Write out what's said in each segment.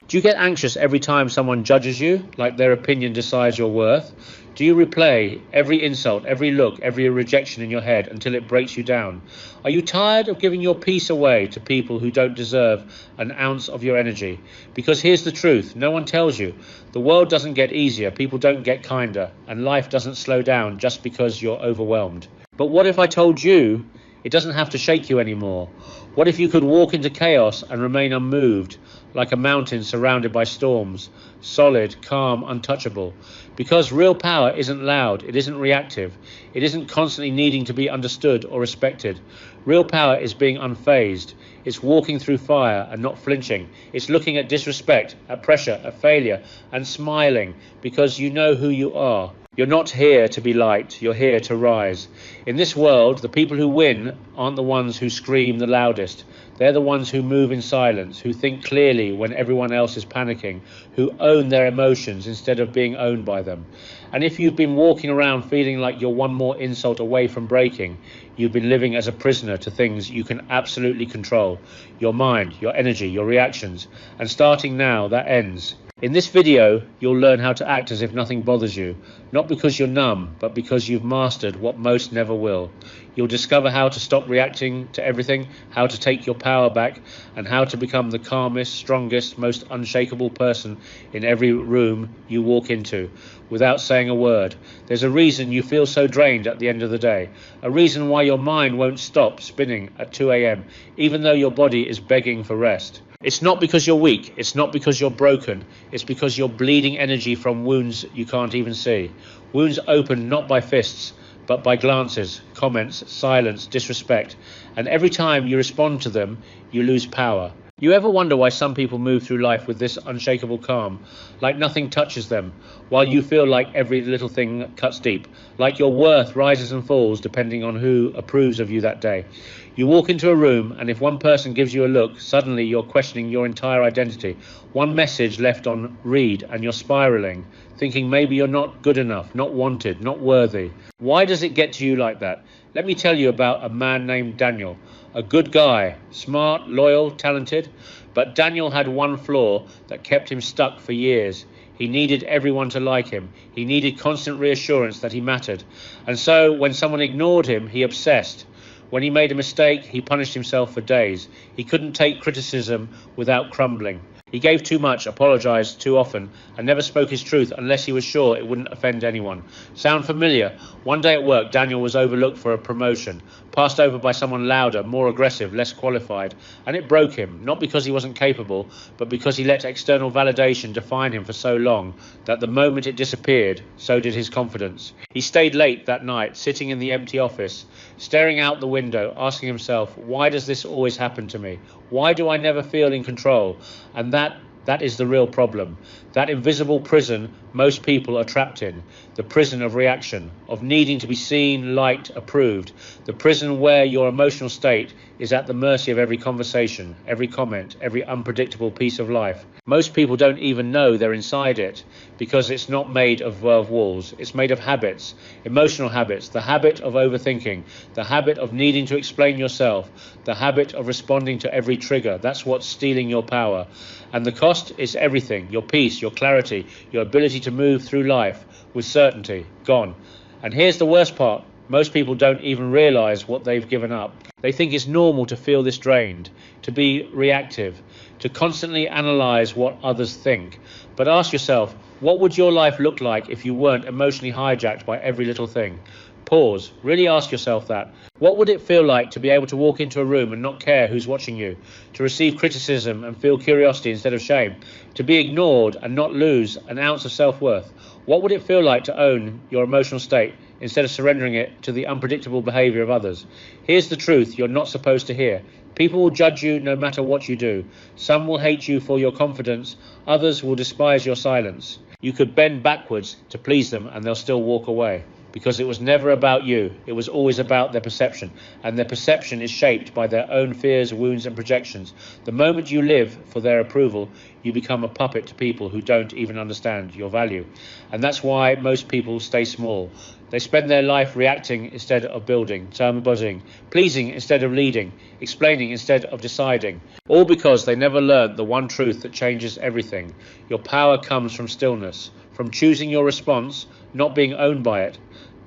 Do you get anxious every time someone judges you, like their opinion decides your worth? Do you replay every insult, every look, every rejection in your head until it breaks you down? Are you tired of giving your peace away to people who don't deserve an ounce of your energy? Because here's the truth, no one tells you. The world doesn't get easier, people don't get kinder, and life doesn't slow down just because you're overwhelmed. But what if I told you it doesn't have to shake you anymore? What if you could walk into chaos and remain unmoved, like a mountain surrounded by storms, solid, calm, untouchable? Because real power isn't loud, it isn't reactive, it isn't constantly needing to be understood or respected. Real power is being unfazed. It's walking through fire and not flinching. It's looking at disrespect, at pressure, at failure, and smiling because you know who you are. You're not here to be liked, you're here to rise. In this world, the people who win aren't the ones who scream the loudest. They're the ones who move in silence, who think clearly when everyone else is panicking, who own their emotions instead of being owned by them. And if you've been walking around feeling like you're one more insult away from breaking, you've been living as a prisoner to things you can absolutely control. Your mind, your energy, your reactions. And starting now, that ends. In this video, you'll learn how to act as if nothing bothers you, not because you're numb, but because you've mastered what most never will. You'll discover how to stop reacting to everything, how to take your power back, and how to become the calmest, strongest, most unshakable person in every room you walk into, without saying a word. There's a reason you feel so drained at the end of the day, a reason why your mind won't stop spinning at 2 a.m., even though your body is begging for rest. It's not because you're weak, it's not because you're broken, it's because you're bleeding energy from wounds you can't even see. Wounds opened not by fists, but by glances, comments, silence, disrespect. And every time you respond to them, you lose power. You ever wonder why some people move through life with this unshakable calm, like nothing touches them, while you feel like every little thing cuts deep, like your worth rises and falls depending on who approves of you that day? You walk into a room, and if one person gives you a look, suddenly you're questioning your entire identity. One message left on read, and you're spiraling, thinking maybe you're not good enough, not wanted, not worthy. Why does it get to you like that? Let me tell you about a man named Daniel. A good guy, smart, loyal, talented, but Daniel had one flaw that kept him stuck for years. He needed everyone to like him. He needed constant reassurance that he mattered. And so when someone ignored him, he obsessed. When he made a mistake, he punished himself for days. He couldn't take criticism without crumbling. He gave too much, apologized too often, and never spoke his truth unless he was sure it wouldn't offend anyone. Sound familiar? One day at work, Daniel was overlooked for a promotion, passed over by someone louder, more aggressive, less qualified, and it broke him, not because he wasn't capable, but because he let external validation define him for so long that the moment it disappeared, so did his confidence. He stayed late that night, sitting in the empty office, staring out the window, asking himself, why does this always happen to me? Why do I never feel in control? And that is the real problem. That invisible prison most people are trapped in. The prison of reaction, of needing to be seen, liked, approved. The prison where your emotional state is at the mercy of every conversation, every comment, every unpredictable piece of life. Most people don't even know they're inside it because it's not made of walls. It's made of habits, emotional habits, the habit of overthinking, the habit of needing to explain yourself, the habit of responding to every trigger. That's what's stealing your power. And the cost is everything, your peace, your clarity, your ability to move through life with certainty, gone. And here's the worst part. Most people don't even realize what they've given up. They think it's normal to feel this drained, to be reactive, to constantly analyze what others think. But ask yourself, what would your life look like if you weren't emotionally hijacked by every little thing? Pause. Really ask yourself that. What would it feel like to be able to walk into a room and not care who's watching you? To receive criticism and feel curiosity instead of shame? To be ignored and not lose an ounce of self-worth? What would it feel like to own your emotional state instead of surrendering it to the unpredictable behavior of others? Here's the truth you're not supposed to hear. People will judge you no matter what you do. Some will hate you for your confidence. Others will despise your silence. You could bend backwards to please them and they'll still walk away. Because it was never about you, it was always about their perception, and their perception is shaped by their own fears, wounds and projections. The moment you live for their approval, you become a puppet to people who don't even understand your value. And that's why most people stay small. They spend their life reacting instead of building, buzzing, pleasing instead of leading, explaining instead of deciding. All because they never learned the one truth that changes everything. Your power comes from stillness, from choosing your response, not being owned by it.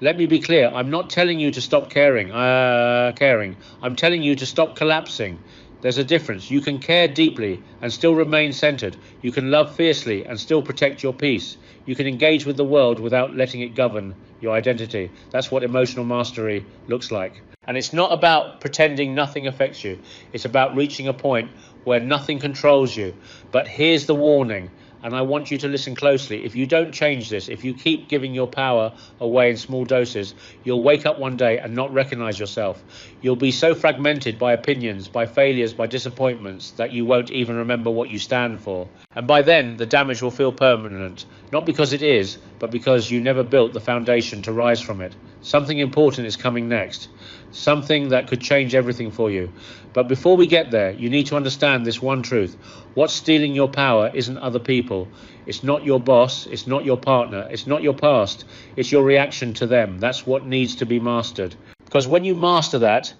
Let me be clear, I'm not telling you to stop caring. I'm telling you to stop collapsing. There's a difference. You can care deeply and still remain centered. You can love fiercely and still protect your peace. You can engage with the world without letting it govern your identity. That's what emotional mastery looks like. And it's not about pretending nothing affects you. It's about reaching a point where nothing controls you. But here's the warning, and I want you to listen closely. If you don't change this, if you keep giving your power away in small doses, you'll wake up one day and not recognize yourself. You'll be so fragmented by opinions, by failures, by disappointments that you won't even remember what you stand for. And by then, the damage will feel permanent, not because it is, but because you never built the foundation to rise from it. Something important is coming next, something that could change everything for you. But before we get there, you need to understand this one truth. What's stealing your power isn't other people. It's not your boss. It's not your partner. It's not your past. It's your reaction to them. That's what needs to be mastered. Because when you master that,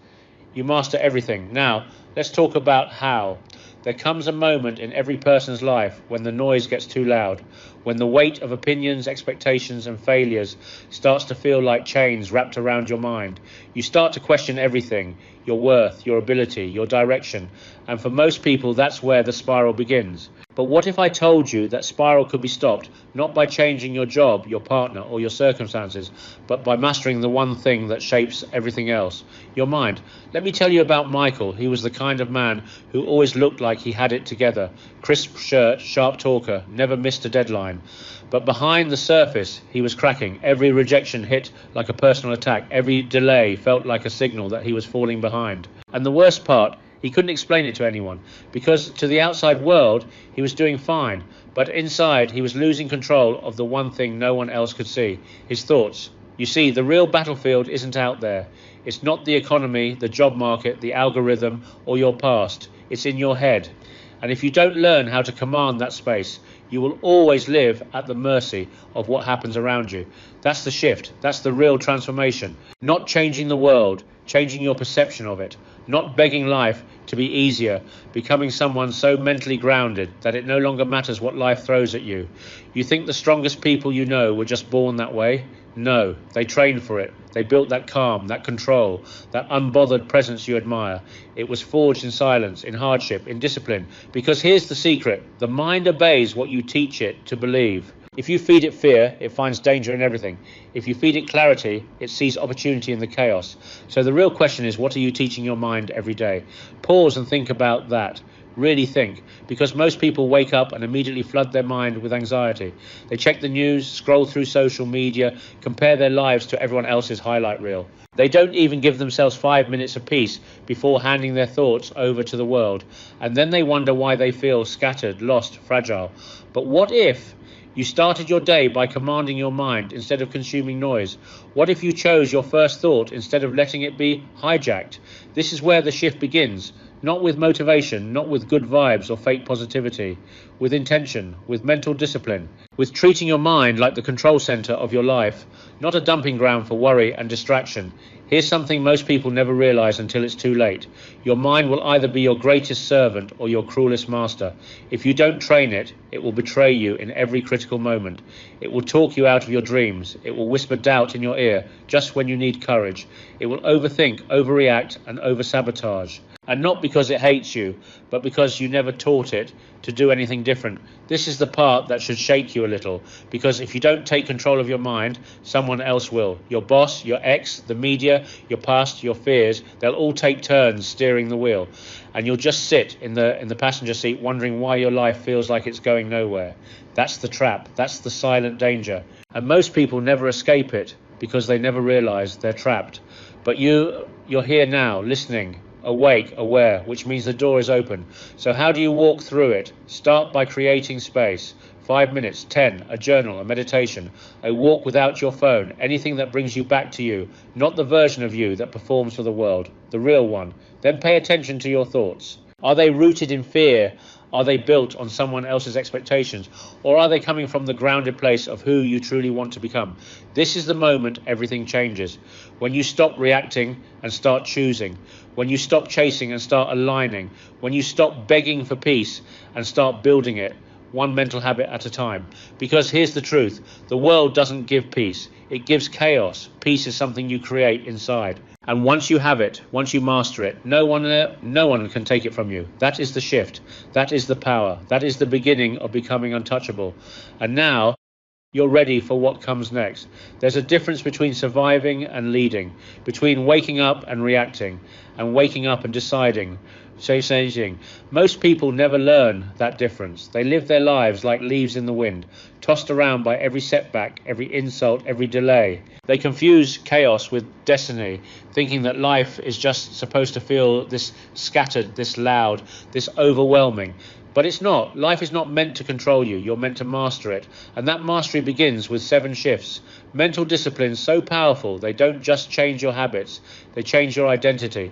you master everything. Now, let's talk about how. There comes a moment in every person's life when the noise gets too loud, when the weight of opinions, expectations, and failures starts to feel like chains wrapped around your mind. You start to question everything, your worth, your ability, your direction, and for most people, that's where the spiral begins. But what if I told you that spiral could be stopped, not by changing your job, your partner, or your circumstances, but by mastering the one thing that shapes everything else, your mind? Let me tell you about Michael. He was the kind of man who always looked like he had it together. Crisp shirt, sharp talker, never missed a deadline. But behind the surface, he was cracking. Every rejection hit like a personal attack. Every delay felt like a signal that he was falling behind. And the worst part, he couldn't explain it to anyone, because to the outside world, he was doing fine. But inside, he was losing control of the one thing no one else could see, his thoughts. You see, the real battlefield isn't out there. It's not the economy, the job market, the algorithm, or your past. It's in your head. And if you don't learn how to command that space, you will always live at the mercy of what happens around you. That's the shift. That's the real transformation. Not changing the world, changing your perception of it. Not begging life to be easier, becoming someone so mentally grounded that it no longer matters what life throws at you. You think the strongest people you know were just born that way? No, they trained for it. They built that calm, that control, that unbothered presence you admire. It was forged in silence, in hardship, in discipline. Because here's the secret. The mind obeys what you teach it to believe. If you feed it fear, it finds danger in everything. If you feed it clarity, it sees opportunity in the chaos. So the real question is, what are you teaching your mind every day? Pause and think about that. Really think, because most people wake up and immediately flood their mind with anxiety. They check the news, scroll through social media, compare their lives to everyone else's highlight reel. They don't even give themselves 5 minutes of peace before handing their thoughts over to the world. And then they wonder why they feel scattered, lost, fragile. But what if you started your day by commanding your mind instead of consuming noise? What if you chose your first thought instead of letting it be hijacked? This is where the shift begins. Not with motivation, not with good vibes or fake positivity, with intention, with mental discipline, with treating your mind like the control center of your life, not a dumping ground for worry and distraction. Here's something most people never realize until it's too late. Your mind will either be your greatest servant or your cruelest master. If you don't train it, it will betray you in every critical moment. It will talk you out of your dreams. It will whisper doubt in your ear just when you need courage. It will overthink, overreact, and over-sabotage. And not because it hates you, but because you never taught it to do anything different. This is the part that should shake you a little, because if you don't take control of your mind, someone else will. Your boss, your ex, the media, your past, your fears, they'll all take turns steering the wheel. And you'll just sit in the passenger seat wondering why your life feels like it's going nowhere. That's the trap. That's the silent danger. And most people never escape it because they never realize they're trapped. But you're here now, listening, awake, aware, which means the door is open. So how do you walk through it? Start by creating space. 5 minutes, 10, a journal, a meditation, a walk without your phone, anything that brings you back to you, not the version of you that performs for the world, the real one. Then pay attention to your thoughts. Are they rooted in fear? Are they built on someone else's expectations, or are they coming from the grounded place of who you truly want to become? This is the moment everything changes. When you stop reacting and start choosing. When you stop chasing and start aligning. When you stop begging for peace and start building it, one mental habit at a time. Because here's the truth, the world doesn't give peace, it gives chaos. Peace is something you create inside. And once you have it, once you master it, no one can take it from you. That is the shift. That is the power. That is the beginning of becoming untouchable. And now you're ready for what comes next. There's a difference between surviving and leading, between waking up and reacting, and waking up and deciding. Changing. Most people never learn that difference. They live their lives like leaves in the wind, tossed around by every setback, every insult, every delay. They confuse chaos with destiny, thinking that life is just supposed to feel this scattered, this loud, this overwhelming. But it's not. Life is not meant to control you. You're meant to master it. And that mastery begins with 7 shifts. Mental disciplines so powerful, they don't just change your habits, they change your identity.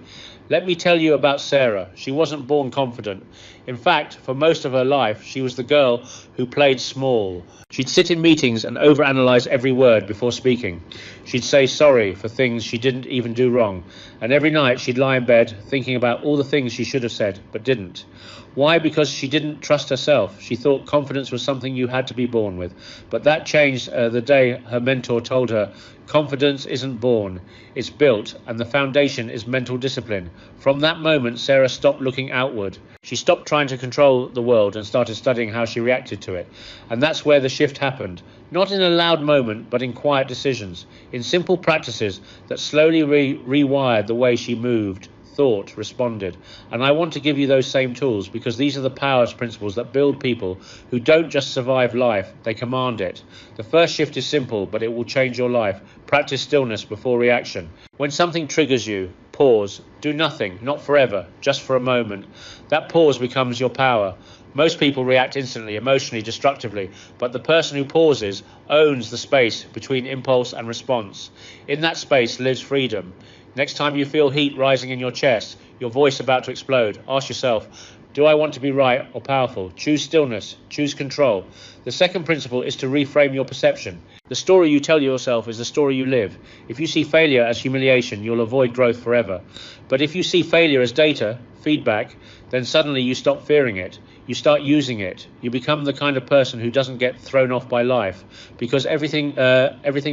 Let me tell you about Sarah. She wasn't born confident. In fact, for most of her life, she was the girl who played small. She'd sit in meetings and overanalyze every word before speaking. She'd say sorry for things she didn't even do wrong. And every night she'd lie in bed thinking about all the things she should have said, but didn't. Why? Because she didn't trust herself. She thought confidence was something you had to be born with. But that changed the day her mentor told her, confidence isn't born, it's built, and the foundation is mental discipline. From that moment, Sarah stopped looking outward. She stopped trying to control the world and started studying how she reacted to it. And that's where the shift happened. Not in a loud moment, but in quiet decisions, in simple practices that slowly rewired the way she moved, thought, responded. And I want to give you those same tools, because these are the power principles that build people who don't just survive life, they command it. The first shift is simple, but it will change your life. Practice stillness before reaction. When something triggers you, pause. Do nothing, not forever, just for a moment. That pause becomes your power. Most people react instantly, emotionally, destructively, but the person who pauses owns the space between impulse and response. In that space lives freedom. Next time you feel heat rising in your chest, your voice about to explode, ask yourself, do I want to be right or powerful? Choose stillness, choose control. The second principle is to reframe your perception. The story you tell yourself is the story you live. If you see failure as humiliation, you'll avoid growth forever. But if you see failure as data, feedback, then suddenly you stop fearing it. You start using it. You become the kind of person who doesn't get thrown off by life, because everything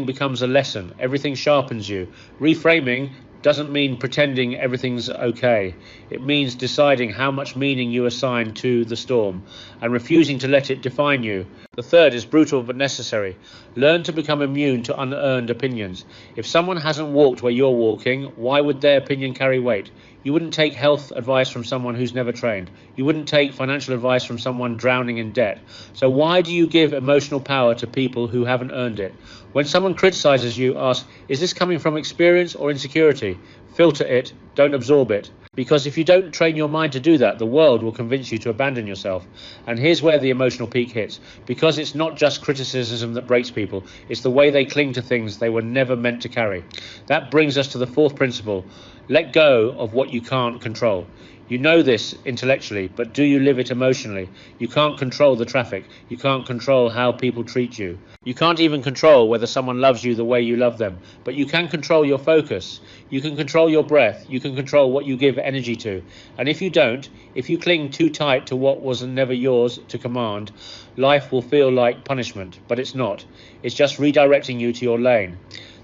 becomes a lesson. Everything sharpens you. Reframing doesn't mean pretending everything's okay. It means deciding how much meaning you assign to the storm and refusing to let it define you. The third is brutal but necessary. Learn to become immune to unearned opinions. If someone hasn't walked where you're walking, why would their opinion carry weight? You wouldn't take health advice from someone who's never trained. You wouldn't take financial advice from someone drowning in debt. So why do you give emotional power to people who haven't earned it? When someone criticizes you, ask, is this coming from experience or insecurity? Filter it, don't absorb it. Because if you don't train your mind to do that, the world will convince you to abandon yourself. And here's where the emotional peak hits. Because it's not just criticism that breaks people, it's the way they cling to things they were never meant to carry. That brings us to the fourth principle. Let go of what you can't control. You know this intellectually, but do you live it emotionally? You can't control the traffic. You can't control how people treat you. You can't even control whether someone loves you the way you love them, but you can control your focus. You can control your breath. You can control what you give energy to. And if you don't, if you cling too tight to what was never yours to command, life will feel like punishment, but it's not. It's just redirecting you to your lane.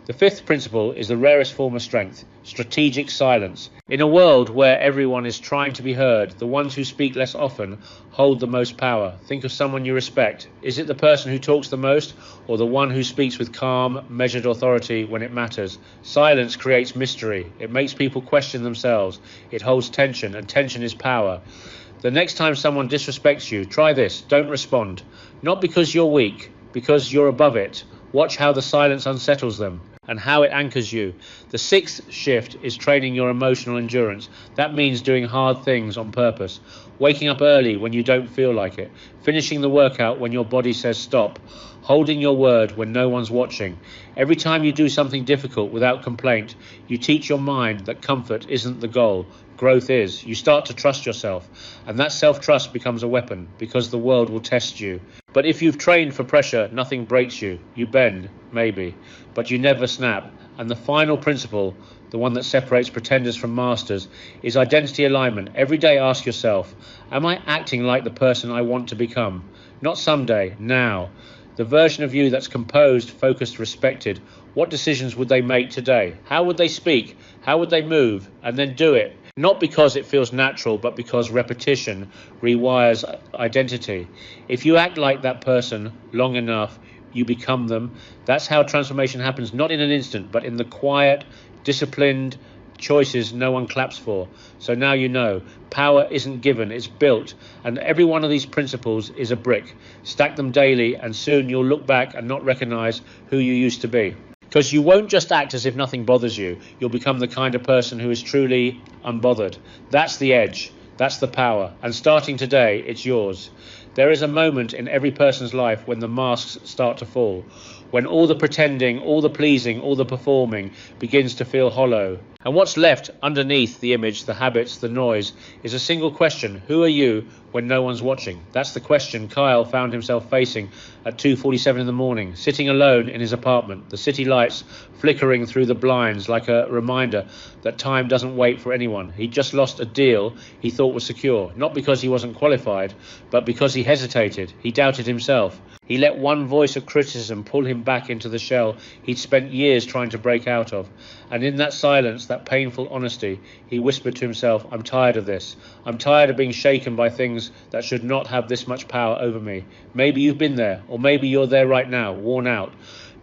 The fifth principle is the rarest form of strength, strategic silence. In a world where everyone is trying to be heard, the ones who speak less often hold the most power. Think of someone you respect. Is it the person who talks the most, or the one who speaks with calm, measured authority when it matters? Silence creates mystery. It makes people question themselves. It holds tension, and tension is power. The next time someone disrespects you, try this. Don't respond. Not because you're weak, because you're above it. Watch how the silence unsettles them and how it anchors you. The sixth shift is training your emotional endurance. That means doing hard things on purpose. Waking up early when you don't feel like it. Finishing the workout when your body says stop. holding your word when no one's watching. Every time you do something difficult without complaint, you teach your mind that comfort isn't the goal, growth is. You start to trust yourself, and that self-trust becomes a weapon, because the world will test you. But if you've trained for pressure, nothing breaks you. You bend, maybe, but you never snap. And the final principle, the one that separates pretenders from masters, is identity alignment. Every day ask yourself, am I acting like the person I want to become? Not someday, now. The version of you that's composed, focused, respected. What decisions would they make today? How would they speak? How would they move? And then do it. Not because it feels natural, but because repetition rewires identity. If you act like that person long enough, you become them. That's how transformation happens, not in an instant, but in the quiet, disciplined choices no one claps for. So now you know, power isn't given, it's built. And every one of these principles is a brick. Stack them daily, and soon you'll look back and not recognize who you used to be. Because you won't just act as if nothing bothers you. You'll become the kind of person who is truly unbothered. That's the edge. That's the power. And starting today, it's yours. There is a moment in every person's life when the masks start to fall, when all the pretending, all the pleasing, all the performing begins to feel hollow. And what's left underneath the image, the habits, the noise, is a single question. Who are you when no one's watching? That's the question Kyle found himself facing at 2:47 in the morning, sitting alone in his apartment, the city lights flickering through the blinds like a reminder that time doesn't wait for anyone. He'd just lost a deal he thought was secure, not because he wasn't qualified, but because he hesitated. He doubted himself. He let one voice of criticism pull him back into the shell he'd spent years trying to break out of. And in that silence, that painful honesty, he whispered to himself, I'm tired of this. I'm tired of being shaken by things that should not have this much power over me. Maybe you've been there, or maybe you're there right now, worn out.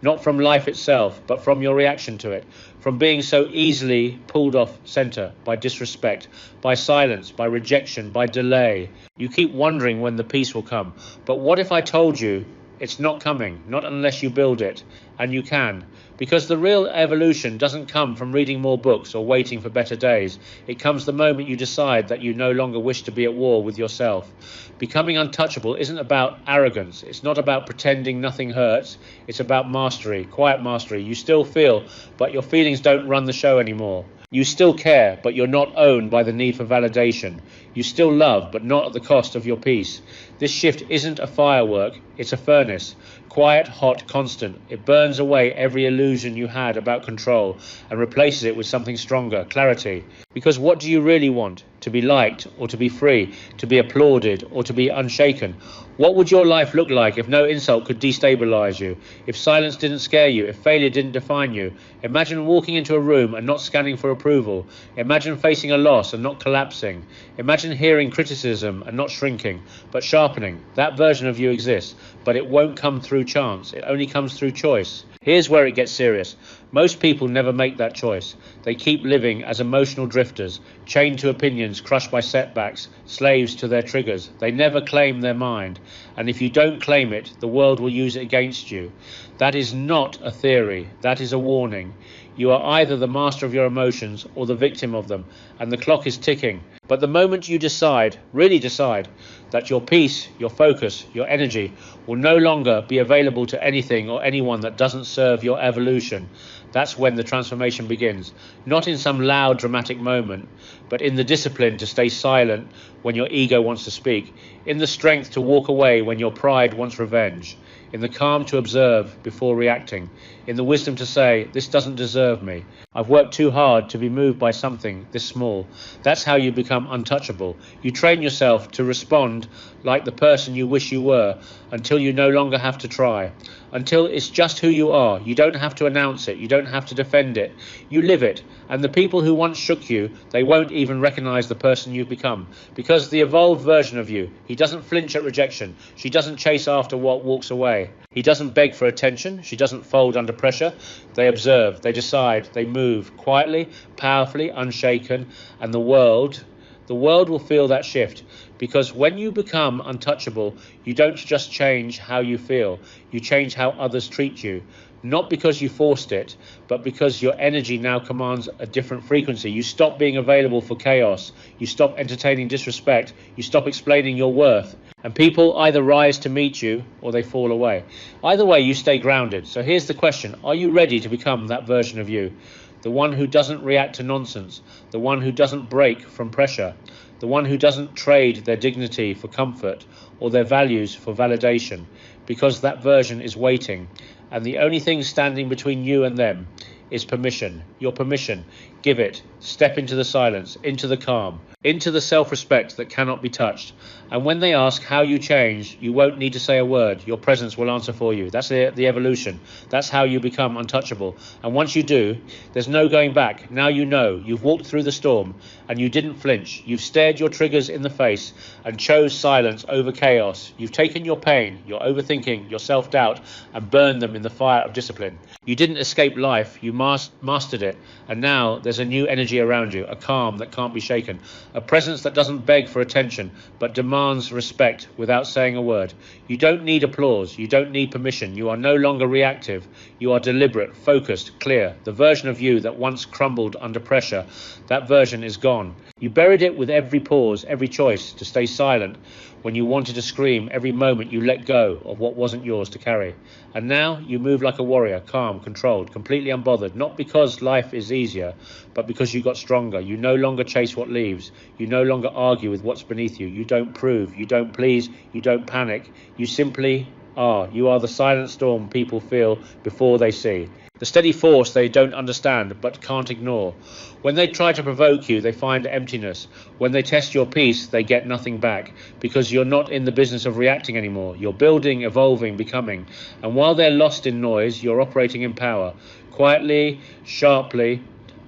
Not from life itself, but from your reaction to it, from being so easily pulled off center by disrespect, by silence, by rejection, by delay. You keep wondering when the peace will come. But what if I told you it's not coming, not unless you build it, and you can? Because the real evolution doesn't come from reading more books or waiting for better days. It comes the moment you decide that you no longer wish to be at war with yourself. Becoming untouchable isn't about arrogance. It's not about pretending nothing hurts. It's about mastery, quiet mastery. You still feel, but your feelings don't run the show anymore. You still care, but you're not owned by the need for validation. You still love, but not at the cost of your peace. This shift isn't a firework, it's a furnace. Quiet, hot, constant. It burns away every illusion you had about control and replaces it with something stronger, clarity. Because what do you really want? To be liked, or to be free, to be applauded, or to be unshaken? What would your life look like if no insult could destabilize you, if silence didn't scare you, if failure didn't define you? Imagine walking into a room and not scanning for approval. Imagine facing a loss and not collapsing. Imagine hearing criticism and not shrinking, but sharpening. That version of you exists, but it won't come through chance. It only comes through choice. Here's where it gets serious. Most people never make that choice. They keep living as emotional drifters, chained to opinions, crushed by setbacks, slaves to their triggers. They never claim their mind. And if you don't claim it, the world will use it against you. That is not a theory. That is a warning. You are either the master of your emotions or the victim of them, and the clock is ticking. But the moment you decide, really decide, that your peace, your focus, your energy will no longer be available to anything or anyone that doesn't serve your evolution, that's when the transformation begins. Not in some loud, dramatic moment, but in the discipline to stay silent when your ego wants to speak, in the strength to walk away when your pride wants revenge, in the calm to observe before reacting, in the wisdom to say, this doesn't deserve me. I've worked too hard to be moved by something this small. That's how you become untouchable. You train yourself to respond like the person you wish you were until you no longer have to try, until it's just who you are. You don't have to announce it. You don't have to defend it. You live it. And the people who once shook you, they won't even recognize the person you've become, because the evolved version of you, he doesn't flinch at rejection. She doesn't chase after what walks away. He doesn't beg for attention. She doesn't fold under pressure. They observe, they decide, they move quietly, powerfully, unshaken, and the world will feel that shift. Because when you become untouchable, you don't just change how you feel, you change how others treat you. not because you forced it, but because your energy now commands a different frequency. You stop being available for chaos. You stop entertaining disrespect. You stop explaining your worth. And people either rise to meet you or they fall away. Either way, you stay grounded. So here's the question. Are you ready to become that version of you? The one who doesn't react to nonsense. The one who doesn't break from pressure. The one who doesn't trade their dignity for comfort or their values for validation. Because that version is waiting. And the only thing standing between you and them is permission. Your permission. Give it. Step into the silence, into the calm, into the self-respect that cannot be touched. And when they ask how you change, you won't need to say a word. Your presence will answer for you. That's the evolution. That's how you become untouchable. And once you do, there's no going back. Now you know. You've walked through the storm and you didn't flinch. You've stared your triggers in the face and chose silence over chaos. You've taken your pain, your overthinking, your self-doubt and burned them in the fire of discipline. You didn't escape life. You mastered it. And now there's a new energy around you, a calm that can't be shaken, a presence that doesn't beg for attention, but demands respect without saying a word. You don't need applause. You don't need permission. You are no longer reactive. You are deliberate, focused, clear. The version of you that once crumbled under pressure, that version is gone. You buried it with every pause, every choice to stay silent when you wanted to scream, every moment you let go of what wasn't yours to carry. And now you move like a warrior, calm, controlled, completely unbothered, not because life is easier, but because you got stronger. You no longer chase what leaves. You no longer argue with what's beneath you. You don't prove. You don't please. You don't panic. You simply are. You are the silent storm people feel before they see. The steady force they don't understand but can't ignore. When they try to provoke you, they find emptiness. When they test your peace, they get nothing back, because you're not in the business of reacting anymore. You're building, evolving, becoming. And while they're lost in noise, you're operating in power, quietly, sharply,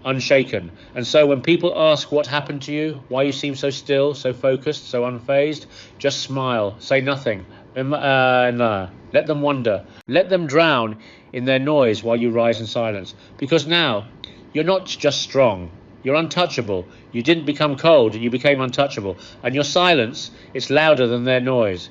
unshaken. And so when people ask what happened to you, why you seem so still, so focused, so unfazed, just smile, say nothing. Nah. Let them wonder. Let them drown in their noise while you rise in silence. Because now, you're not just strong. You're untouchable. You didn't become cold and you became untouchable. And your silence is louder than their noise.